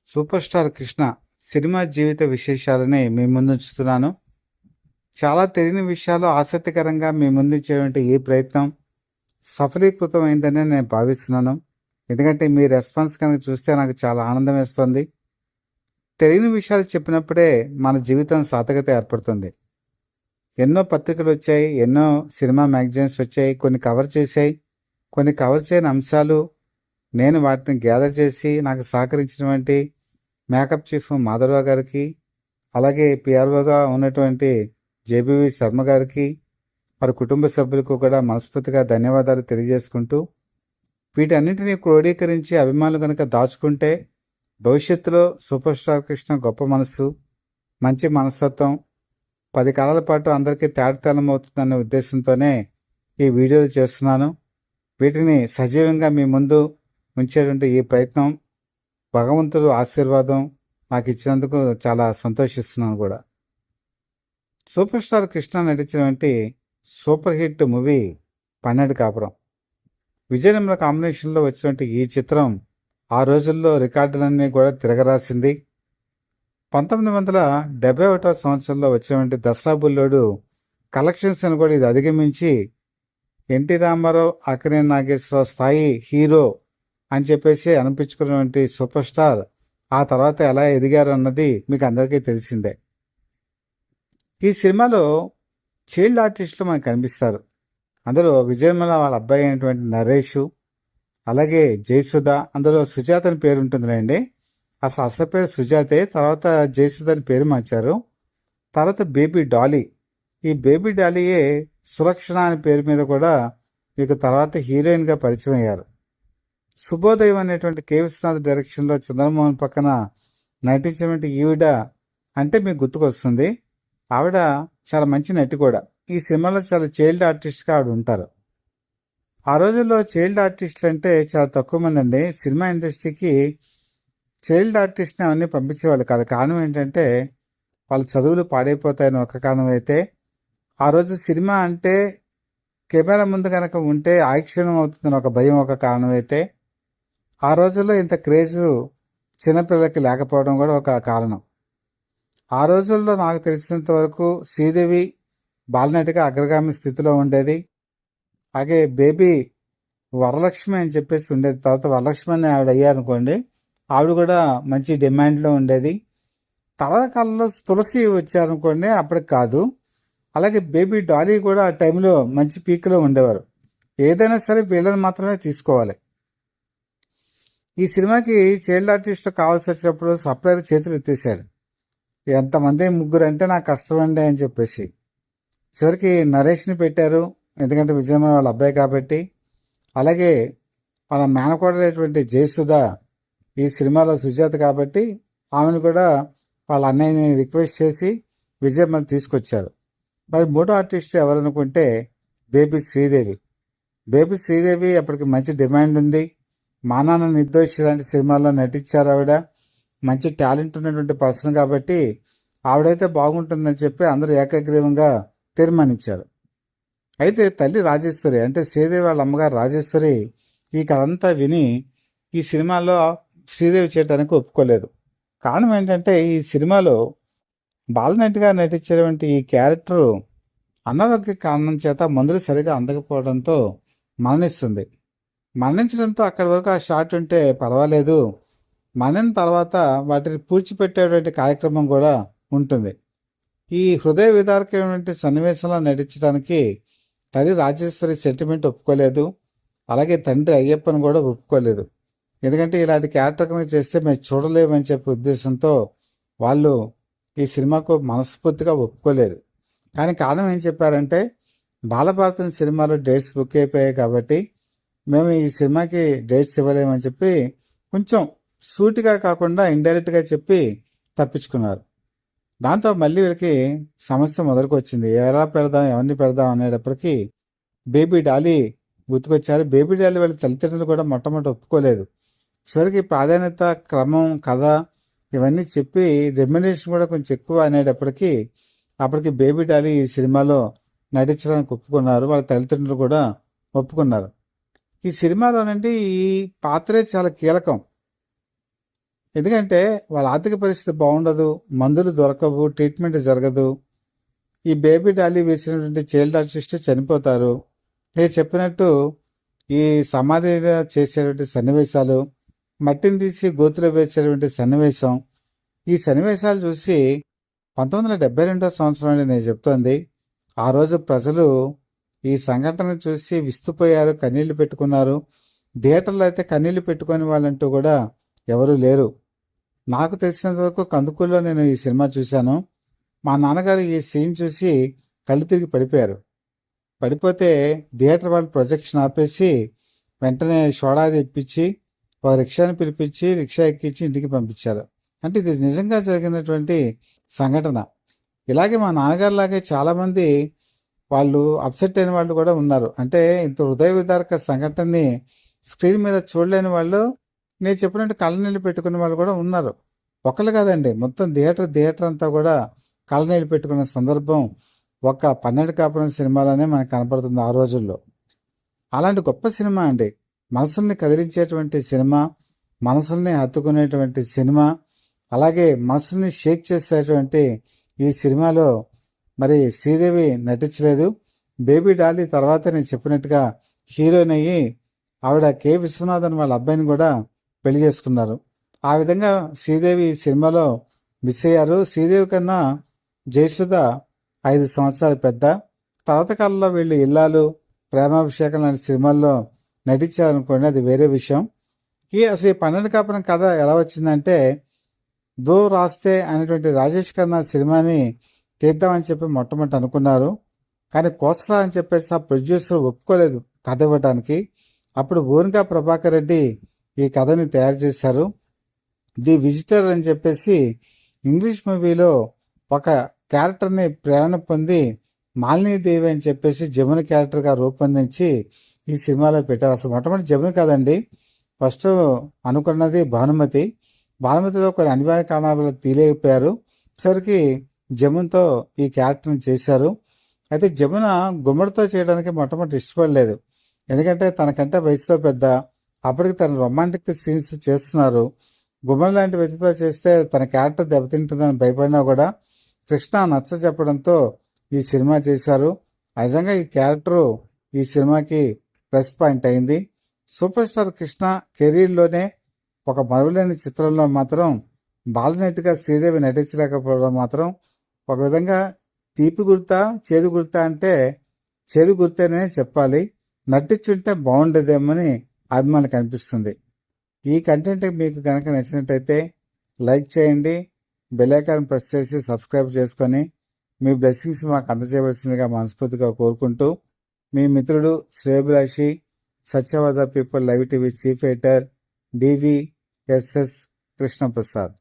Super star Krishna cinema జీవిత విశేషాలని మీ ముందుంచుతున్నాను. చాలా తెలియని విషయాలు ఆసక్తికరంగా మీ ముందుంచేటువంటి ఈ ప్రయత్నం సఫలీకృతం అయిందని నేను భావిస్తున్నాను. ఎందుకంటే మీ రెస్పాన్స్ కనుక చూస్తే నాకు చాలా ఆనందం వేస్తుంది. తెలియని విషయాలు చెప్పినప్పుడే మన జీవితం సార్థకత ఏర్పడుతుంది. ఎన్నో పత్రికలు వచ్చాయి, ఎన్నో సినిమా మ్యాగజైన్స్ వచ్చాయి, కొన్ని కవర్ చేశాయి, కొన్ని కవర్ చేయని అంశాలు నేను వాటిని గ్యాదర్ చేసి నాకు సహకరించినటువంటి మేకప్ చీఫ్ మాధవరావు గారికి, అలాగే పిఆర్ఓగా ఉన్నటువంటి జేబీవి శర్మ గారికి, వారి కుటుంబ సభ్యులకు కూడా మనస్ఫూర్తిగా ధన్యవాదాలు తెలియజేసుకుంటూ, వీటన్నింటినీ క్రోడీకరించి అభిమానులు కనుక దాచుకుంటే భవిష్యత్తులో సూపర్ స్టార్ కృష్ణ గొప్ప మనసు, మంచి మనస్తత్వం 10 కాలాల పాటు అందరికీ తేటతెల్లమవుతుందనే ఉద్దేశంతోనే ఈ వీడియోలు చేస్తున్నాను. వీటిని సజీవంగా మీ ముందు ఉంచేటువంటి ఈ ప్రయత్నం భగవంతుడు ఆశీర్వాదం నాకు ఇచ్చినందుకు చాలా సంతోషిస్తున్నాను కూడా. సూపర్ స్టార్ కృష్ణ నటించినటువంటి సూపర్ హిట్ మూవీ 12 కాపురం. విజయనిర్మల కాంబినేషన్లో వచ్చినటువంటి ఈ చిత్రం ఆ రోజుల్లో రికార్డులన్నీ కూడా తిరగరాసింది. 1971 సంవత్సరంలో వచ్చినటువంటి దసరా బుల్లోడు కలెక్షన్స్ అని కూడా ఇది అధిగమించి ఎన్టీ రామారావు, అక్కినేని నాగేశ్వరరావు స్థాయి హీరో అని చెప్పేసి అనిపించుకున్నటువంటి సూపర్ స్టార్ ఆ తర్వాత ఎలా ఎదిగారు అన్నది మీకు అందరికీ తెలిసిందే. ఈ సినిమాలో చైల్డ్ ఆర్టిస్టులు మనకు కనిపిస్తారు. అందులో విజయనిర్మల వాళ్ళ అబ్బాయి అయినటువంటి నరేష్, అలాగే జయసుధ, అందులో సుజాత అని పేరు ఉంటుందిలేండి. అసలు పేరు సుజాతే, తర్వాత జయసుధ అని పేరు మార్చారు. తర్వాత బేబీ డాలీ, ఈ బేబీ డాలీయే సులక్షణ అనే పేరు మీద కూడా మీకు తర్వాత హీరోయిన్గా పరిచయం అయ్యారు. శుభోదయం అనేటువంటి కె విశ్వనాథ్ డైరెక్షన్లో చంద్రమోహన్ పక్కన నటించినటువంటి ఈవిడ అంటే మీకు గుర్తుకొస్తుంది. ఆవిడ చాలా మంచి నటి కూడా. ఈ సినిమాలో చాలా చైల్డ్ ఆర్టిస్ట్గా ఆవిడ ఉంటారు. ఆ రోజుల్లో చైల్డ్ ఆర్టిస్టులు అంటే చాలా తక్కువ మంది అండి. సినిమా ఇండస్ట్రీకి చైల్డ్ ఆర్టిస్ట్ని అవన్నీ పంపించేవాళ్ళు కాదు. కారణం ఏంటంటే వాళ్ళ చదువులు పాడైపోతాయని ఒక కారణం అయితే, ఆ రోజు సినిమా అంటే కెమెరా ముందు కనుక ఉంటే యాక్షన్ అవుతుందని ఒక భయం ఒక కారణం అయితే, ఆ రోజుల్లో ఇంత క్రేజు చిన్నపిల్లలకి లేకపోవడం కూడా ఒక కారణం. ఆ రోజుల్లో నాకు తెలిసినంత వరకు శ్రీదేవి బాలనటిగా అగ్రగామి స్థితిలో ఉండేది. అలాగే బేబీ వరలక్ష్మి అని చెప్పేసి ఉండేది. తర్వాత వరలక్ష్మి అని ఆవిడ అయ్యారనుకోండి, ఆవిడ కూడా మంచి డిమాండ్లో ఉండేది. తర్వాత కాలంలో తులసి వచ్చారనుకోండి, అప్పటికి కాదు. అలాగే బేబీ డాలీ కూడా ఆ టైంలో మంచి పీక్లో ఉండేవారు. ఏదైనా సరే వీళ్ళని మాత్రమే తీసుకోవాలి. ఈ సినిమాకి చైల్డ్ ఆర్టిస్ట్ కావాల్సి వచ్చినప్పుడు సప్లైర్ చేతులు ఎత్తేసాడు. ఎంతమంది ముగ్గురు అంటే నాకు కష్టం అండి అని చెప్పేసి చివరికి నరేష్ని పెట్టారు. ఎందుకంటే విజయనిర్మల వాళ్ళ అబ్బాయి కాబట్టి. అలాగే వాళ్ళ మేనకోడలైనటువంటి జయసుధ ఈ సినిమాలో సుజాత కాబట్టి ఆమెను కూడా వాళ్ళ అన్నయ్యని రిక్వెస్ట్ చేసి విజయనిర్మల తీసుకొచ్చారు. మరి మూడో ఆర్టిస్ట్ ఎవరనుకుంటే బేబీ శ్రీదేవి. బేబీ శ్రీదేవి అప్పటికి మంచి డిమాండ్ ఉంది. మా నాన్న నిర్దోషి లాంటి సినిమాల్లో నటించారు ఆవిడ. మంచి టాలెంట్ ఉన్నటువంటి పర్సన్ కాబట్టి ఆవిడైతే బాగుంటుందని చెప్పి అందరూ ఏకగ్రీవంగా తీర్మానించారు. అయితే తల్లి రాజేశ్వరి అంటే శ్రీదేవి వాళ్ళ అమ్మగారు రాజేశ్వరి ఈ కథ అంతా విని ఈ సినిమాలో శ్రీదేవి చేయడానికి ఒప్పుకోలేదు. కారణం ఏంటంటే ఈ సినిమాలో బాలనటిగా నటించేటువంటి ఈ క్యారెక్టరు అనారోగ్య కారణం చేత మందులు సరిగా అందకపోవడంతో మరణిస్తుంది. మరణించడంతో అక్కడి వరకు ఆ షాట్ ఉంటే పర్వాలేదు, మరణం తర్వాత వాటిని పూడ్చిపెట్టేటువంటి కార్యక్రమం కూడా ఉంటుంది. ఈ హృదయ విదారకమైనటువంటి సన్నివేశంలో నటించడానికి తల్లి రాజేశ్వరి సెంటిమెంట్ ఒప్పుకోలేదు. అలాగే తండ్రి అయ్యప్పని కూడా ఒప్పుకోలేదు. ఎందుకంటే ఇలాంటి క్యారెక్టర్ చేస్తే మేము చూడలేమని చెప్పే ఉద్దేశంతో వాళ్ళు ఈ సినిమాకు మనస్ఫూర్తిగా ఒప్పుకోలేదు. కానీ కారణం ఏం చెప్పారంటే బాలభారతం సినిమాలో డేట్స్ బుక్ అయిపోయాయి కాబట్టి మేము ఈ సినిమాకి డేట్స్ ఇవ్వలేమని చెప్పి కొంచెం సూటిగా కాకుండా ఇండైరెక్ట్గా చెప్పి తప్పించుకున్నారు. దాంతో మళ్ళీ వీళ్ళకి సమస్య మొదలుకు వచ్చింది. ఎలా పెడదాం, ఎవరిని పెడదాం అనేటప్పటికీ బేబీ డాలీ గుర్తుకొచ్చారు. బేబీ డాలీ వాళ్ళ తల్లిదండ్రులు కూడా మొట్టమొదటి ఒప్పుకోలేదు. చివరికి ప్రాధాన్యత, క్రమం, కథ ఇవన్నీ చెప్పి రెమ్యునరేషన్ కూడా కొంచెం ఎక్కువ అనేటప్పటికీ అప్పటికి బేబీ డాలీ ఈ సినిమాలో నటించడానికి ఒప్పుకున్నారు. వాళ్ళ తల్లిదండ్రులు కూడా ఒప్పుకున్నారు. ఈ సినిమాలోనండి ఈ పాత్రే చాలా కీలకం. ఎందుకంటే వాళ్ళ ఆర్థిక పరిస్థితి బాగుండదు, మందులు దొరకవు, ట్రీట్మెంట్ జరగదు. ఈ బేబీ డాలీ వేసినటువంటి చైల్డ్ ఆర్టిస్ట్ చనిపోతారు. నేను చెప్పినట్టు ఈ సమాధి చేసేటువంటి సన్నివేశాలు, మట్టిని తీసి గోతులో వేసేటువంటి సన్నివేశం, ఈ సన్నివేశాలు చూసి 1972 సంవత్సరం అండి నేను చెప్తోంది. ఆ రోజు ప్రజలు ఈ సంఘటన చూసి విస్తుపోయారు, కన్నీళ్లు పెట్టుకున్నారు. థియేటర్లో అయితే కన్నీళ్లు పెట్టుకునే వాళ్ళంటూ కూడా ఎవరూ లేరు. నాకు తెలిసినంత వరకు కందుకూరులో నేను ఈ సినిమా చూశాను. మా నాన్నగారు ఈ సీన్ చూసి కళ్ళు తిరిగి పడిపోయారు. పడిపోతే థియేటర్ వాళ్ళు ప్రొజెక్షన్ ఆపేసి వెంటనే సోడా తెప్పించి ఒక రిక్షాని పిలిపించి రిక్షా ఎక్కించి ఇంటికి పంపించారు. అంటే ఇది నిజంగా జరిగినటువంటి సంఘటన. ఇలాగే మా నాన్నగారిలాగే చాలామంది వాళ్ళు అప్సెట్ అయిన వాళ్ళు కూడా ఉన్నారు. అంటే ఇంత హృదయ విదారక సంఘటనని స్క్రీన్ మీద చూడలేని వాళ్ళు, నేను చెప్పినట్టు కళ్ళనీళ్ళు పెట్టుకునే వాళ్ళు కూడా ఉన్నారు. ఒకళ్ళు కాదండి, మొత్తం థియేటర్ అంతా కూడా కళ్ళనీళ్ళు పెట్టుకున్న సందర్భం ఒక 12 కాపురం సినిమాలోనే మనకు కనపడుతుంది ఆ రోజుల్లో. అలాంటి గొప్ప సినిమా అండి. మనసుల్ని కదిలించేటువంటి సినిమా, మనసుల్ని హత్తుకునేటువంటి సినిమా, అలాగే మనసుల్ని షేక్ చేసేటువంటి ఈ సినిమాలో మరి శ్రీదేవి నటించలేదు. బేబీ డాలీ తర్వాత నేను చెప్పినట్టుగా హీరోయిన్ అయ్యి ఆవిడ కె విశ్వనాథన్ వాళ్ళ అబ్బాయిని కూడా పెళ్లి చేసుకున్నారు. ఆ విధంగా శ్రీదేవి ఈ సినిమాలో మిస్ అయ్యారు. శ్రీదేవి కన్నా జయసుధ 5 సంవత్సరాలు పెద్ద. తర్వాత కాలంలో వీళ్ళు ఇల్లాలు, ప్రేమాభిషేకం లాంటి సినిమాల్లో నటించారనుకోండి, అది వేరే విషయం. అసలు ఈ 12 కాపురం కథ ఎలా వచ్చిందంటే, దో రాస్తే అనేటువంటి రాజేష్ ఖన్నా సినిమాని తీద్దామని చెప్పి మొట్టమొదటి అనుకున్నారు. కానీ కోస్లా అని చెప్పేసి ఆ ప్రొడ్యూసర్ ఒప్పుకోలేదు కథ ఇవ్వడానికి. అప్పుడు ఓన్గా ప్రభాకర్ రెడ్డి ఈ కథని తయారు చేశారు. ది విజిటర్ అని చెప్పేసి ఇంగ్లీష్ మూవీలో ఒక క్యారెక్టర్ని ప్రేరణ పొంది మాలినీదేవి అని చెప్పేసి జమున క్యారెక్టర్గా రూపొందించి ఈ సినిమాలో పెట్టారు. అసలు మొట్టమొదటి జమున కాదండి, ఫస్ట్ అనుకున్నది భానుమతి. భానుమతిలో కొన్ని అనివార్య కారణాల వల్ల తీయలేకపోయారు. సరికి జమున్తో ఈ క్యారెక్టర్ని చేశారు. అయితే జమున గుమ్మడితో చేయడానికి మొట్టమొదటి ఇష్టపడలేదు. ఎందుకంటే తనకంటే వయసులో పెద్ద, అప్పటికి తన రొమాంటిక్ సీన్స్ చేస్తున్నారు. గుమ్మడి లాంటి వ్యక్తితో చేస్తే తన క్యారెక్టర్ దెబ్బతింటుందని భయపడినా కూడా కృష్ణ నచ్చ చెప్పడంతో ఈ సినిమా చేశారు. నిజంగా ఈ క్యారెక్టరు ఈ సినిమాకి ప్లస్ పాయింట్ అయింది. సూపర్ స్టార్ కృష్ణ కెరీర్లోనే ఒక మరువలేని చిత్రంలో మాత్రం బాలనటిగా శ్రీదేవి నటించలేకపోవడం మాత్రం ఒక విధంగా తీపి గుర్తా చేదు గుర్తా అంటే చేదు గుర్తేనే చెప్పాలి. నటించుంటే బాగుండేదేమని అభిమానులకు అనిపిస్తుంది. ఈ కంటెంట్ మీకు కనుక నచ్చినట్టయితే లైక్ చేయండి, బెల్ ఐకాన్ ప్రెస్ చేసి సబ్స్క్రైబ్ చేసుకొని మీ బ్లెస్సింగ్స్ మాకు అందజేయవలసిందిగా మనస్ఫూర్తిగా కోరుకుంటూ, మీ మిత్రుడు శ్రేయభిలాషి, Satyavada people live TV chief editor DVSS Krishnaprasad.